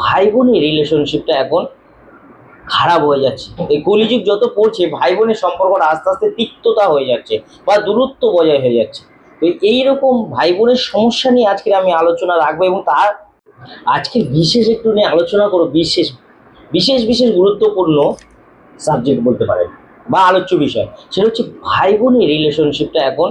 ভাই বোনের রিলেশনশিপটা এখন খারাপ হয়ে যাচ্ছে। এই কলিযুগ যত পড়ছে ভাই বোনের সম্পর্কটা আস্তে আস্তে তিক্ততা হয়ে যাচ্ছে বা দূরত্ব বজায় হয়ে যাচ্ছে। তো এইরকম ভাই বোনের সমস্যা নিয়ে আজকে আমি আলোচনা রাখবো এবং তার আজকে বিশেষ একটু নিয়ে আলোচনা করো, বিশেষ বিশেষ বিশেষ গুরুত্বপূর্ণ সাবজেক্ট বলতে পারেন বা আলোচ্য বিষয়, সেটা হচ্ছে ভাই বোনের রিলেশনশিপটা এখন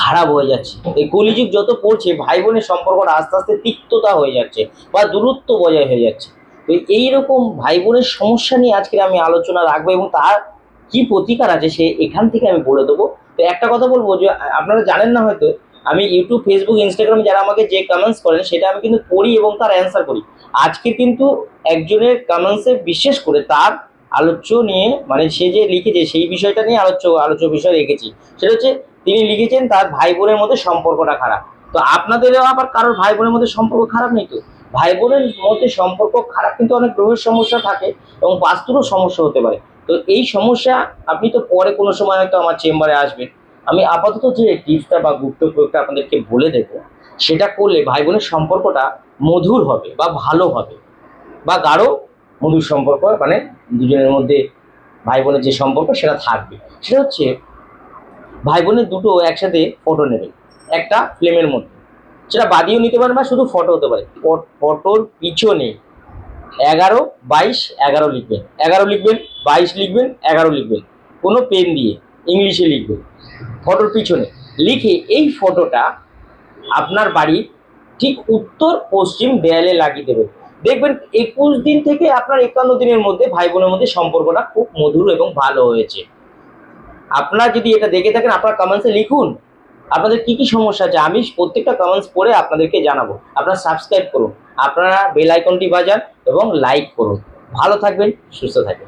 খারাপ হয়ে যাচ্ছে। এই কলিযুগ যত পড়ছে ভাই বোনের সম্পর্কটা আস্তে আস্তে তিক্ততা হয়ে যাচ্ছে বা দূরত্ব বজায় হয়ে যাচ্ছে। তো এইরকম ভাই বোনের সমস্যা নিয়ে আজকে আমি আলোচনা রাখবো এবং তার কি প্রতিকার আছে সে এখান থেকে আমি বলে দেবো। তো একটা কথা বলবো যে আপনারা জানেন না হয়তো, আমি ইউটিউব, ফেসবুক, ইনস্টাগ্রামে যারা আমাকে যে কমেন্টস করেন সেটা আমি কিন্তু পড়ি এবং তার অ্যান্সার করি। আজকে কিন্তু একজনের কমেন্টসে বিশেষ করে তার আলোচ্য নিয়ে, মানে সে যে লিখেছে সেই বিষয়টা নিয়ে আলোচ্য বিষয় রেখেছি। সেটা হচ্ছে তিনি লিখেছেন তার ভাই বোনের মধ্যে সম্পর্কটা খারাপ। তো আপনাদেরও আবার কারোর ভাই বোনের মধ্যে সম্পর্ক খারাপ নেই তো? ভাই বোনের মধ্যে সম্পর্ক খারাপ কিন্তু অনেক গ্রহের সমস্যা থাকে এবং বাস্তুরও সমস্যা হতে পারে। তো এই সমস্যা আপনি তো পরে কোনো সময় হয়তো আমার চেম্বারে আসবেন, আমি আপাতত যে টিপসটা বা গুপ্ত প্রয়োগটা আপনাদেরকে বলে দেবো, সেটা করলে ভাই বোনের সম্পর্কটা মধুর হবে বা ভালো হবে বা গাঢ় মধুর সম্পর্ক, মানে দুজনের মধ্যে ভাই বোনের যে সম্পর্ক সেটা থাকবে। সেটা হচ্ছে ভাই বোনের দুটো একসাথে ফটো নেবেন একটা ফ্লেমের মধ্যে, সেটা বাদিয়েও নিতে পারেন বা শুধু ফটো হতে পারে। ফটোর পিছনে 11-22-11 লিখবেন, 11 লিখবেন, 22 লিখবেন, 11 লিখবেন, কোনো পেন দিয়ে ইংলিশে লিখবেন ফটোর পিছনে। লিখে এই ফটোটা আপনার বাড়ির ঠিক উত্তর পশ্চিম দেয়ালে লাগিয়ে দেবেন। দেখবেন 21 দিন থেকে আপনার 51 দিনের মধ্যে ভাই বোনের মধ্যে সম্পর্কটা খুব মধুর এবং ভালো হয়েছে। আপনারা যদি এটা দেখে থাকেন আপনারা কমেন্টসে লিখুন আপনাদের কি কি সমস্যা আছে, আমি প্রত্যেকটা কমেন্টস পড়ে আপনাদেরকে জানাবো। আপনারা সাবস্ক্রাইব করুন, আপনারা বেল আইকনটি বাজান এবং লাইক করুন। ভালো থাকবেন, সুস্থ থাকবেন।